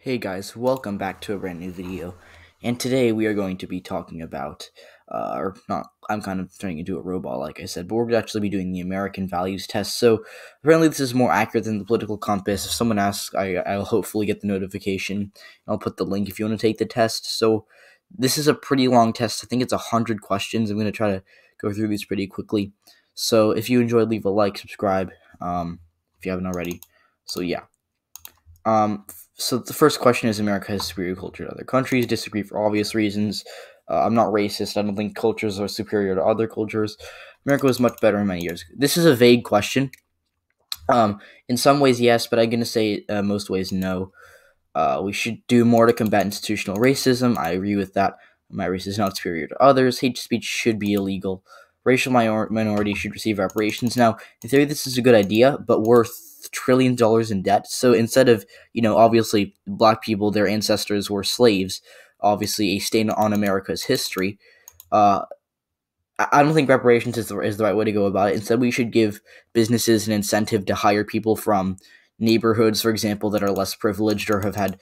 Hey guys, welcome back to a brand new video, and today we are going to be talking about, or not, I'm kind of turning into a robot like I said, but we're going to actually be doing the American Values test. So apparently this is more accurate than the political compass. If someone asks, I'll hopefully get the notification. I'll put the link if you want to take the test. So this is a pretty long test. I think it's 100 questions. I'm going to try to go through these pretty quickly. So if you enjoyed, leave a like, subscribe, if you haven't already. So yeah. So the first question is, America has superior culture to other countries. Disagree for obvious reasons. I'm not racist. I don't think cultures are superior to other cultures. America was much better in many years. This is a vague question. In some ways, yes, but I'm going to say most ways, no. We should do more to combat institutional racism. I agree with that. My race is not superior to others. Hate speech should be illegal. Racial minorities should receive reparations. Now, in theory, this is a good idea, but worth $1 trillion in debt. So instead of, obviously, black people, their ancestors were slaves, obviously a stain on America's history, I don't think reparations is the right way to go about it. Instead, we should give businesses an incentive to hire people from neighborhoods, for example, that are less privileged or have had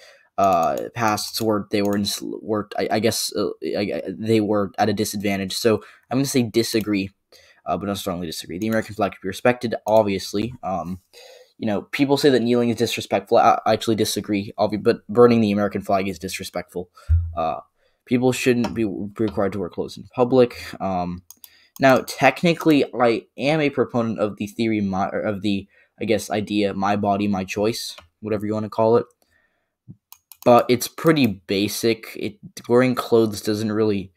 pasts where they were they were at a disadvantage. So I'm going to say disagree, but not strongly disagree. The American flag should be respected, obviously. People say that kneeling is disrespectful. I actually disagree, but burning the American flag is disrespectful. People shouldn't be required to wear clothes in public. Now, technically, I am a proponent of the theory idea, my body, my choice, whatever you want to call it. But it's pretty basic. Wearing clothes doesn't really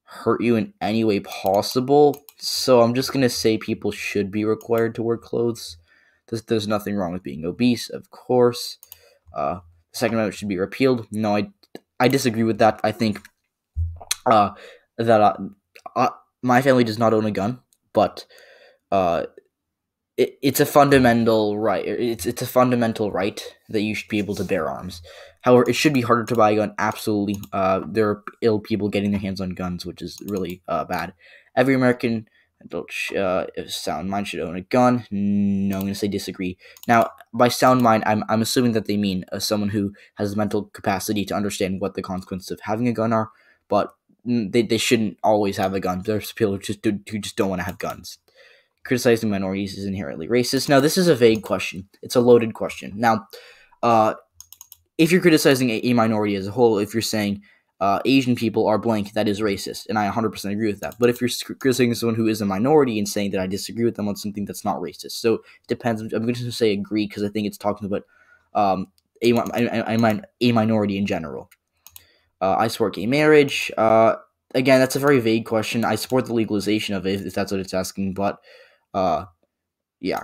hurt you in any way possible. So I'm just going to say people should be required to wear clothes. There's nothing wrong with being obese, of course. The Second Amendment should be repealed. No, I disagree with that. I think that my family does not own a gun, but it's a fundamental right. It's a fundamental right that you should be able to bear arms. However, it should be harder to buy a gun. Absolutely. There are ill people getting their hands on guns, which is really bad. Every American adult sound mind should own a gun. No, I'm going to say disagree. Now, by sound mind, I'm assuming that they mean someone who has the mental capacity to understand what the consequences of having a gun are, but they shouldn't always have a gun. There's people who just don't want to have guns. Criticizing minorities is inherently racist. Now, this is a vague question. It's a loaded question. Now, if you're criticizing a minority as a whole, if you're saying Asian people are blank, that is racist, and I 100% agree with that. But if you're criticizing someone who is a minority and saying that I disagree with them on something, that's not racist. So it depends. I'm going to say agree because I think it's talking about a minority in general. I support gay marriage. Again, that's a very vague question. I support the legalization of it, if that's what it's asking, but yeah.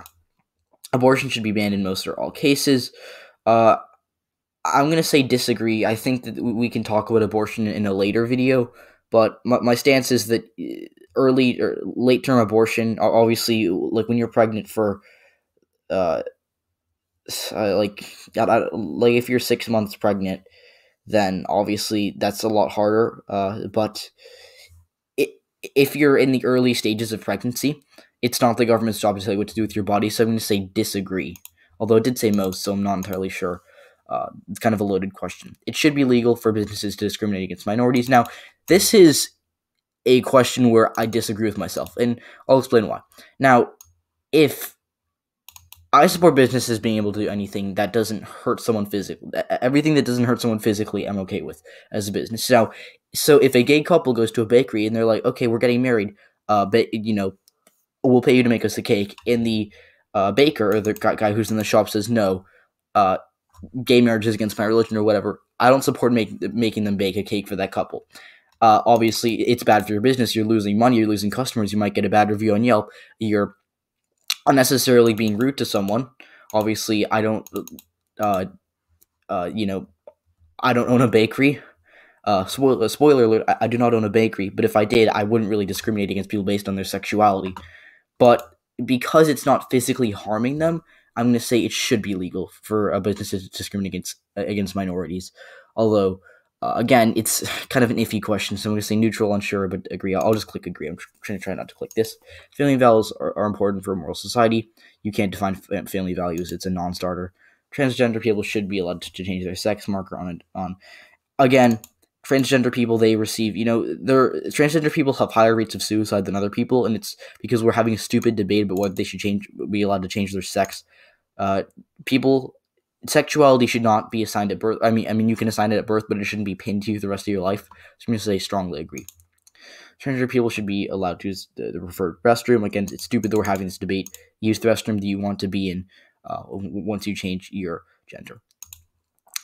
Abortion should be banned in most or all cases. I'm going to say disagree. I think that we can talk about abortion in a later video, but my stance is that early or late-term abortion, obviously, like when you're pregnant for, if you're 6 months pregnant, then obviously that's a lot harder, but if you're in the early stages of pregnancy, it's not the government's job to tell you what to do with your body, so I'm going to say disagree. Although it did say most, so I'm not entirely sure. It's kind of a loaded question. It should be legal for businesses to discriminate against minorities. Now, this is a question where I disagree with myself, and I'll explain why. Now, if I support businesses being able to do anything that doesn't hurt someone physically, everything that doesn't hurt someone physically, I'm okay with as a business. Now, so if a gay couple goes to a bakery and they're like, okay, we're getting married, but we'll pay you to make us a cake, and the baker or the guy who's in the shop says no, gay marriage is against my religion or whatever, I don't support making them bake a cake for that couple. Obviously, it's bad for your business. You're losing money. You're losing customers. You might get a bad review on Yelp. You're unnecessarily being rude to someone. Obviously, I don't own a bakery. Spoiler alert, I do not own a bakery, but if I did, I wouldn't really discriminate against people based on their sexuality. But because it's not physically harming them, I'm going to say it should be legal for a business to discriminate against minorities. Although, again, it's kind of an iffy question, so I'm going to say neutral, unsure, but agree. I'll just click agree. I'm trying to try not to click this. Family values are important for a moral society. You can't define family values. It's a non-starter. transgender people should be allowed to change their sex marker on again. Transgender people, they receive, transgender people have higher rates of suicide than other people, and it's because we're having a stupid debate about whether they should be allowed to change their sex. Sexuality should not be assigned at birth. I mean, you can assign it at birth, but it shouldn't be pinned to you the rest of your life. So I'm going to say strongly agree. Transgender people should be allowed to use the preferred restroom. Again, it's stupid that we're having this debate. Use the restroom that you want to be in once you change your gender.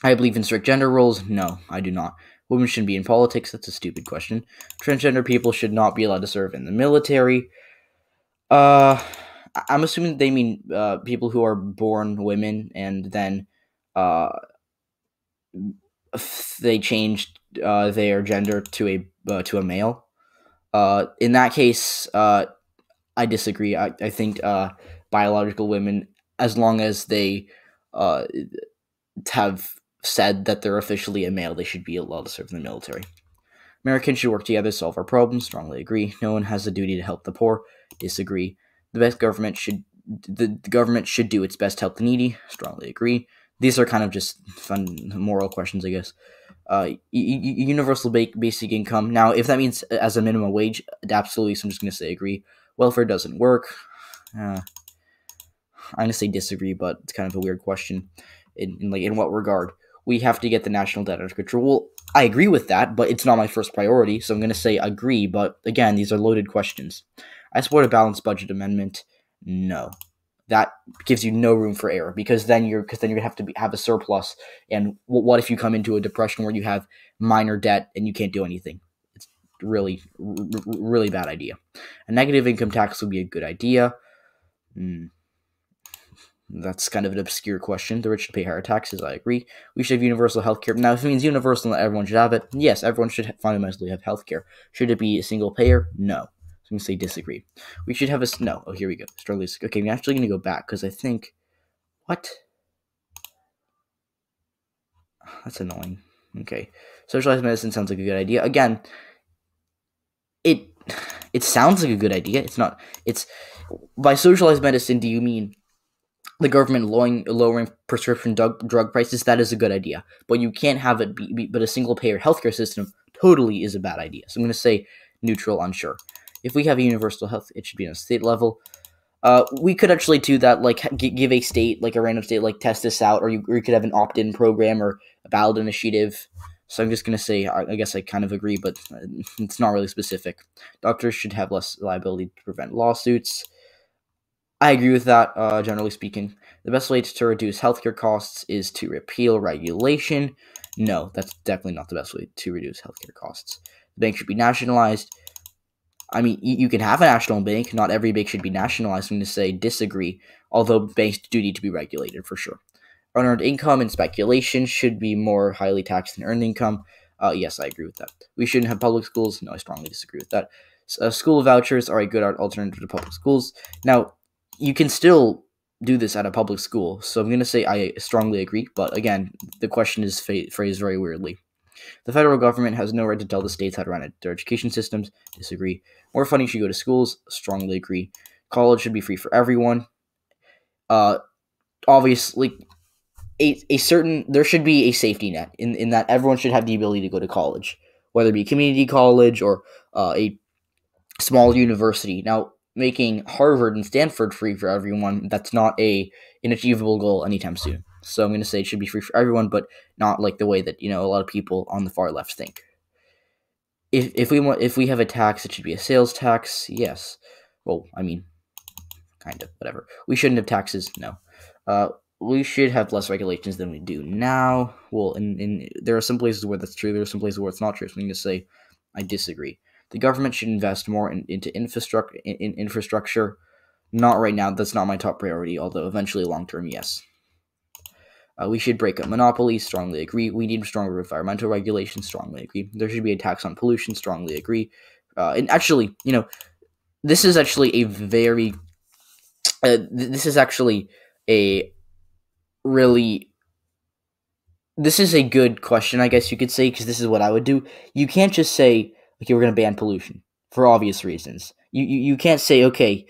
I believe in strict gender roles. No, I do not. Women shouldn't be in politics. That's a stupid question. Transgender people should not be allowed to serve in the military. I'm assuming they mean people who are born women and then they changed their gender to a male. In that case, I disagree. I think biological women, as long as they have said that they're officially a male, they should be allowed to serve in the military. Americans should work together to solve our problems. Strongly agree. No one has a duty to help the poor. Disagree. The government should do its best to help the needy. Strongly agree. These are kind of just fun moral questions, I guess. Universal basic income. Now, if that means as a minimum wage, absolutely. So I'm just going to say agree. Welfare doesn't work. I'm going to say disagree, but it's kind of a weird question. In what regard? We have to get the national debt under control. Well, I agree with that, but it's not my first priority, so I'm going to say agree. But again, these are loaded questions. I support a balanced budget amendment. No, that gives you no room for error because then you're going to have to have a surplus. And what if you come into a depression where you have minor debt and you can't do anything? It's really, really bad idea. A negative income tax would be a good idea. That's kind of an obscure question. The rich should pay higher taxes. I agree. We should have universal health care. Now, if it means universal and everyone should have it, yes, everyone should fundamentally have health care. Should it be a single payer? No. So I'm going to say disagree. We should have no. Oh, here we go. Strongly disagree. Okay, I'm actually going to go back because I think... What? That's annoying. Okay. Socialized medicine sounds like a good idea. Again, it sounds like a good idea. It's not. It's... By socialized medicine, do you mean the government lowering prescription drug prices? That is a good idea. But you can't have it but a single-payer healthcare system totally is a bad idea. So I'm going to say neutral, unsure. If we have a universal health, it should be on a state level. We could actually do that, like give a state, like a random state, like test this out, or you could have an opt-in program or a ballot initiative. So I'm just going to say, I guess I kind of agree, but it's not really specific. Doctors should have less liability to prevent lawsuits. I agree with that, generally speaking. The best way to reduce healthcare costs is to repeal regulation. No, that's definitely not the best way to reduce healthcare costs. The bank should be nationalized. I mean, you can have a national bank. Not every bank should be nationalized. I'm going to say disagree, although banks do need to be regulated for sure. Unearned income and speculation should be more highly taxed than earned income. Yes, I agree with that. We shouldn't have public schools. No, I strongly disagree with that. School vouchers are a good alternative to public schools. Now, you can still do this at a public school, so I'm going to say I strongly agree, but again, the question is phrased very weirdly. The federal government has no right to tell the states how to run their education systems. Disagree. More funding should go to schools. Strongly agree. College should be free for everyone. Obviously, there should be a safety net in that everyone should have the ability to go to college, whether it be community college or a small university. Now, making Harvard and Stanford free for everyone, that's not an achievable goal anytime soon. So I'm going to say it should be free for everyone, but not like the way that, a lot of people on the far left think. If we have a tax, it should be a sales tax. Yes. Well, I mean, kind of, whatever. We shouldn't have taxes. No. We should have less regulations than we do now. Well, there are some places where that's true. There are some places where it's not true. So I'm going to say I disagree. The government should invest more into infrastructure. Not right now. That's not my top priority, although eventually long-term, yes. We should break up monopolies. Strongly agree. We need stronger environmental regulations. Strongly agree. There should be a tax on pollution. Strongly agree. And actually, this is actually a very... this is actually a really... This is a good question, I guess you could say, because this is what I would do. You can't just say, okay, we're going to ban pollution for obvious reasons. You can't say, okay,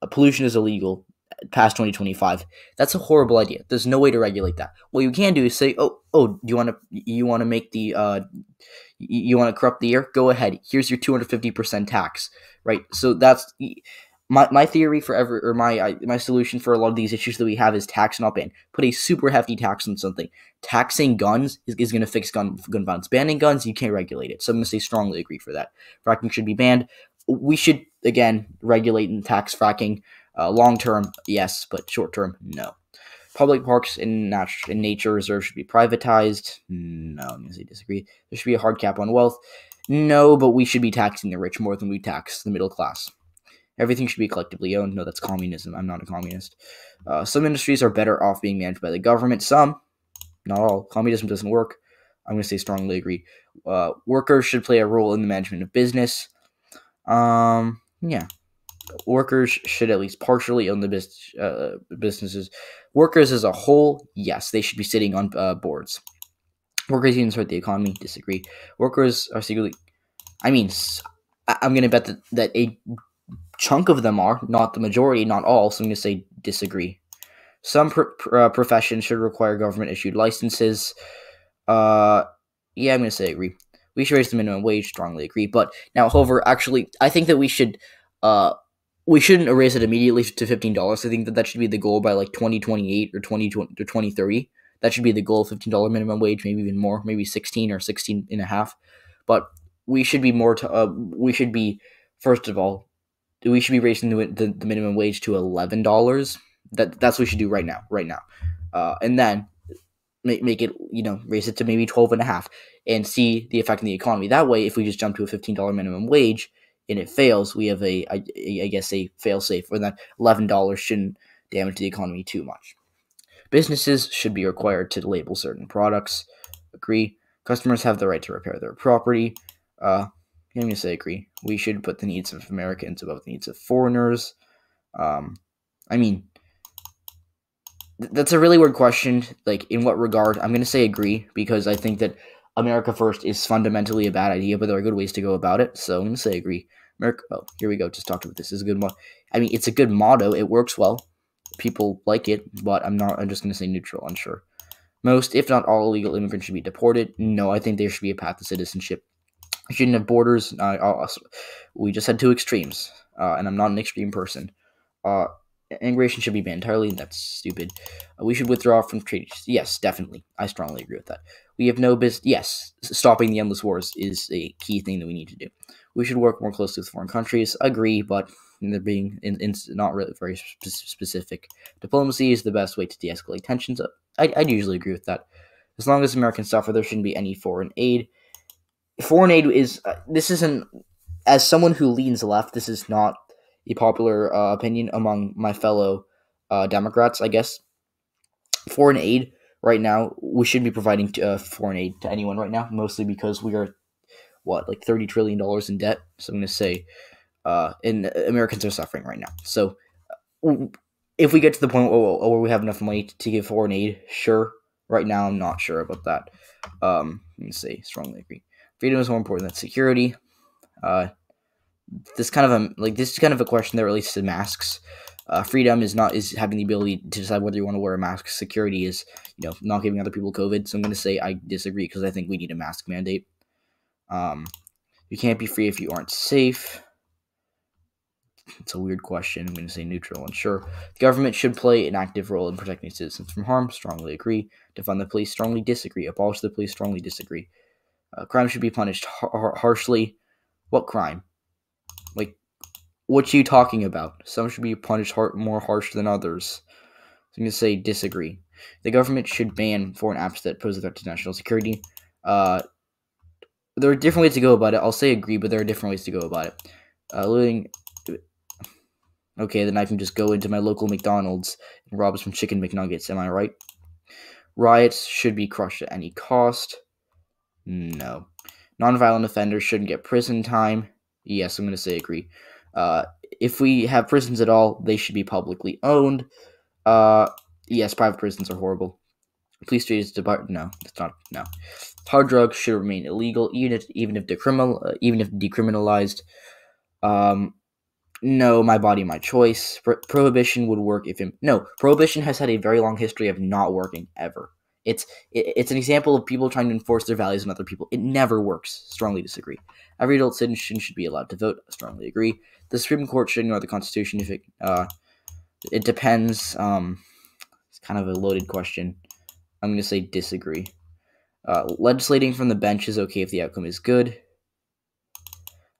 pollution is illegal. past 2025. That's a horrible idea. There's no way to regulate that. What you can do is say, do you want to make the you want to corrupt the air? Go ahead. Here's your 250% tax, right? So that's my theory my solution for a lot of these issues that we have is tax, not ban. Put a super hefty tax on something. Taxing guns is going to fix gun violence. Banning guns, you can't regulate it. So I'm going to say strongly agree for that. Fracking should be banned. We should, again, regulate and tax fracking. Long term, yes, but short term, no. Public parks and nature reserves should be privatized. No, I'm going to say disagree. There should be a hard cap on wealth. No, but we should be taxing the rich more than we tax the middle class. Everything should be collectively owned. No, that's communism. I'm not a communist. Some industries are better off being managed by the government. Some, not all. Communism doesn't work. I'm going to say strongly agree. Workers should play a role in the management of business. Yeah. Workers should at least partially own the businesses. Workers as a whole, yes, they should be sitting on boards. Workers unions hurt the economy. Disagree. Workers are secretly... I'm going to bet that a chunk of them are, not the majority, not all, so I'm going to say disagree. Some professions should require government-issued licenses. I'm going to say agree. We should raise the minimum wage, strongly agree. But now, however, actually, I think that we shouldn't raise it immediately to $15. I think that should be the goal by like 2028 or 2030. That should be the goal, $15 minimum wage, maybe even more, maybe 16 or 16 and a half. But we should be first of all, we should be raising the minimum wage to $11. That's what we should do right now. And then make it, raise it to maybe 12 and a half and see the effect on the economy. That way, if we just jump to a $15 minimum wage and it fails, we have I guess a fail safe where that $11 shouldn't damage the economy too much. Businesses should be required to label certain products. Agree. Customers have the right to repair their property. I'm going to say agree. We should put the needs of Americans above the needs of foreigners. That's a really weird question. Like, in what regard? I'm going to say agree, because I think that America first is fundamentally a bad idea, but there are good ways to go about it. So I'm going to say agree. America. Oh, here we go. Just talked about this. This is a good it's a good motto. It works well. People like it, but I'm just going to say neutral, unsure. Most, if not all, illegal immigrants should be deported. No, I think there should be a path to citizenship. We shouldn't have borders. We just had two extremes, and I'm not an extreme person. Immigration should be banned entirely. That's stupid. We should withdraw from treaties. Yes, definitely. I strongly agree with that. We have no business. Yes, stopping the endless wars is a key thing that we need to do. We should work more closely with foreign countries. Agree, but they're being not really very specific. Diplomacy is the best way to de-escalate tensions. I'd usually agree with that. As long as Americans suffer, there shouldn't be any foreign aid. Foreign aid is this isn't, as someone who leans left, this is not a popular opinion among my fellow Democrats, I guess. Foreign aid right now, we should be providing foreign aid to anyone right now, mostly because we are like $30 trillion in debt. So I'm going to say, and Americans are suffering right now. So if we get to the point where we have enough money to give foreign aid, sure. Right now, I'm not sure about that. Let me say, strongly agree. Freedom is more important than security. This is kind of a question that relates to masks. Freedom is having the ability to decide whether you want to wear a mask. Security is, not giving other people COVID. So I'm going to say I disagree, because I think we need a mask mandate. You can't be free if you aren't safe. It's a weird question. I'm going to say neutral, unsure. The government should play an active role in protecting citizens from harm. Strongly agree. Defund the police. Strongly disagree. Abolish the police. Strongly disagree. Crime should be punished harshly. What crime? Like, what are you talking about? Some should be punished more harsh than others. So I'm going to say disagree. The government should ban foreign apps that pose a threat to national security. There are different ways to go about it. I'll say agree, but there are different ways to go about it. Okay, then I can just go into my local McDonald's and rob some chicken McNuggets. Am I right? Riots should be crushed at any cost. No. Nonviolent offenders shouldn't get prison time. Yes, I'm going to say agree. If we have prisons at all, they should be publicly owned. Yes, private prisons are horrible. Police streets no, it's not. No. Hard drugs should remain illegal, even if decriminalized. No, my body, my choice. Prohibition would work if no. Prohibition has had a very long history of not working ever. It's an example of people trying to enforce their values on other people. It never works. Strongly disagree. Every adult citizen should be allowed to vote. Strongly agree. The Supreme Court should ignore the Constitution if it depends. It's kind of a loaded question. I'm going to say disagree. Legislating from the bench is okay if the outcome is good.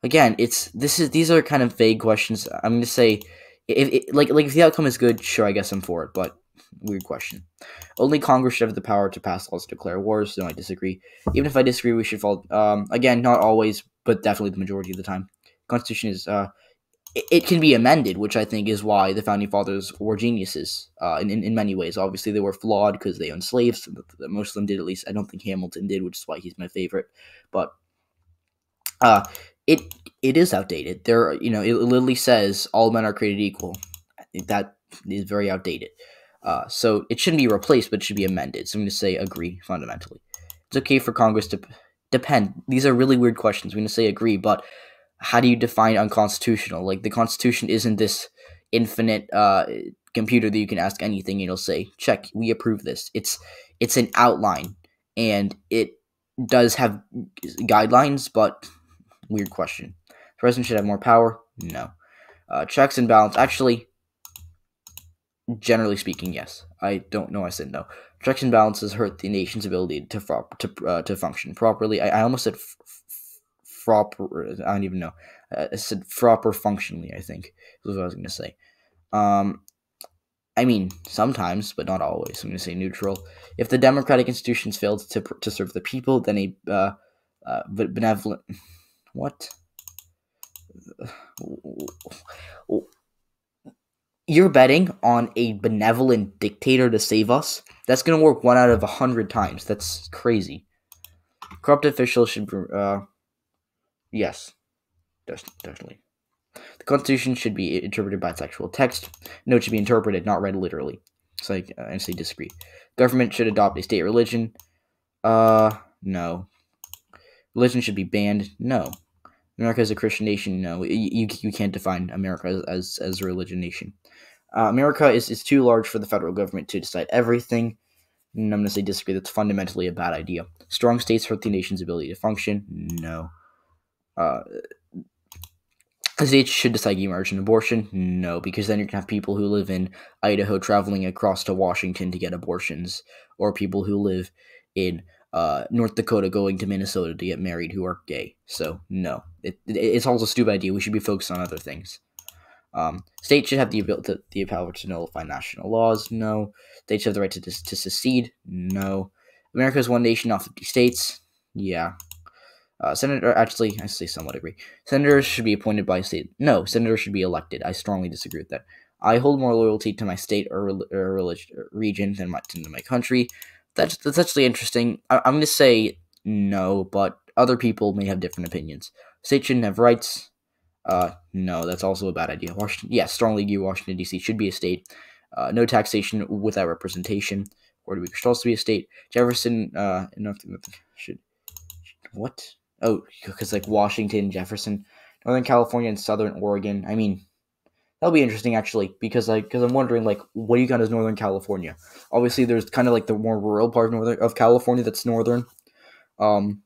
Again, these are kind of vague questions. I'm going to say if the outcome is good, sure, I guess I'm for it, but weird question. Only Congress should have the power to pass laws to declare wars. No, I disagree. Even if I disagree, we should follow. Again, not always, but definitely the majority of the time. Constitution is it can be amended, which I think is why the founding fathers were geniuses. In many ways, obviously they were flawed because they owned slaves. Most of them did, at least. I don't think Hamilton did, which is why he's my favorite. But it is outdated. It literally says all men are created equal. I think that is very outdated. So it shouldn't be replaced, but it should be amended. So I'm going to say agree fundamentally. It's okay for Congress to depend. These are really weird questions. I'm going to say agree, but how do you define unconstitutional? Like, the Constitution isn't this infinite computer that you can ask anything and it'll say, check, we approve this. It's an outline, and it does have guidelines, but weird question. The president should have more power? No. Checks and balance. Actually, generally speaking, yes. I don't know. I said no. Checks and balances hurt the nation's ability to function properly. I almost said proper. I don't even know. I said proper functionally, I think is what I was going to say. I mean, sometimes, but not always. I'm going to say neutral. If the democratic institutions failed to serve the people, then a benevolent... What? You're betting on a benevolent dictator to save us? That's going to work 1 out of 100 times. That's crazy. Corrupt officials should... yes. Definitely. The Constitution should be interpreted by its actual text. No, it should be interpreted, not read literally. So I say disagree. Government should adopt a state religion. No. Religion should be banned. No. America is a Christian nation. No. You can't define America as a religion nation. America is too large for the federal government to decide everything. And I'm going to say disagree. That's fundamentally a bad idea. Strong states hurt the nation's ability to function. No. States should decide gay marriage and abortion? No, because then you're going to have people who live in Idaho traveling across to Washington to get abortions, or people who live in North Dakota going to Minnesota to get married who are gay. So, no. It's also a stupid idea. We should be focused on other things. States should have the power to nullify national laws? No. States have the right to secede? No. America is one nation, not 50 states? Yeah. Senator, actually, I say somewhat agree. Senators should be appointed by state. No, senators should be elected. I strongly disagree with that. I hold more loyalty to my state or religion, region than to my country. That's actually interesting. I'm going to say no, but other people may have different opinions. States shouldn't have rights. No, that's also a bad idea. Washington, yes, strongly agree. Washington D.C. should be a state. No taxation without representation. Or do we should also be a state? Jefferson, should what? Oh, because like Washington, Jefferson, Northern California, and Southern Oregon. I mean, that'll be interesting actually, because I'm wondering like, what do you count as Northern California? Obviously, there's kind of like the more rural part of California that's northern, and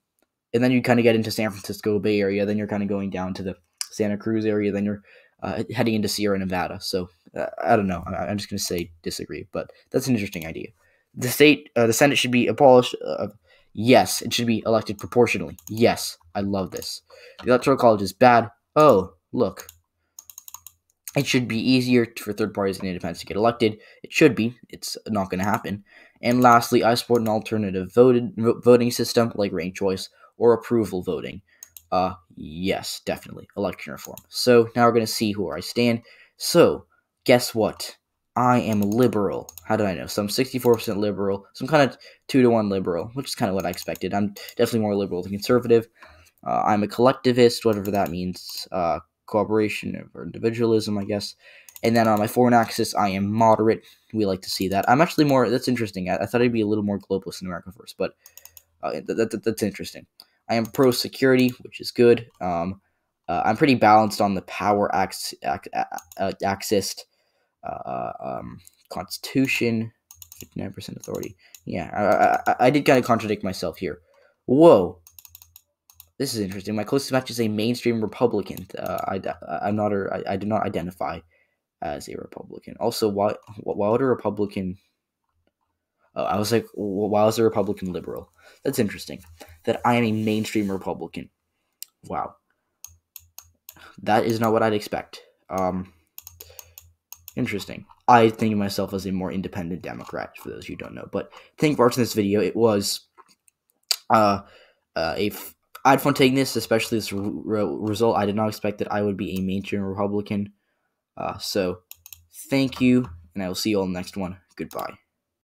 then you kind of get into San Francisco Bay Area. Then you're kind of going down to the Santa Cruz area. Then you're heading into Sierra Nevada. So I don't know. I'm just gonna say disagree, but that's an interesting idea. The Senate should be abolished. Yes, it should be elected proportionally. Yes, I love this. The Electoral College is bad. Oh, look. It should be easier for third parties and independents to get elected. It should be. It's not going to happen. And lastly, I support an alternative voting system like ranked choice or approval voting. Yes, definitely. Election reform. So now we're going to see where I stand. So, guess what? I am liberal. How did I know? So I'm 64% liberal. So I'm kind of 2-to-1 liberal, which is kind of what I expected. I'm definitely more liberal than conservative. I'm a collectivist, whatever that means. Cooperation or individualism, I guess. And then on my foreign axis, I am moderate. We like to see that. I'm actually more... That's interesting. I thought I'd be a little more globalist in America first, but that's interesting. I am pro-security, which is good. I'm pretty balanced on the power axis. Constitution, 59% authority. Yeah, I did kind of contradict myself here. Whoa. This is interesting. My closest match is a mainstream Republican. I do not identify as a Republican. Also, why would a Republican... I was like, why is a Republican liberal? That's interesting. That I am a mainstream Republican. Wow. That is not what I'd expect. Interesting. I think of myself as a more independent Democrat, for those who don't know. But thank you for watching this video. It was I had fun taking this, especially this result. I did not expect that I would be a mainstream Republican. So thank you, and I will see you all in the next one. Goodbye.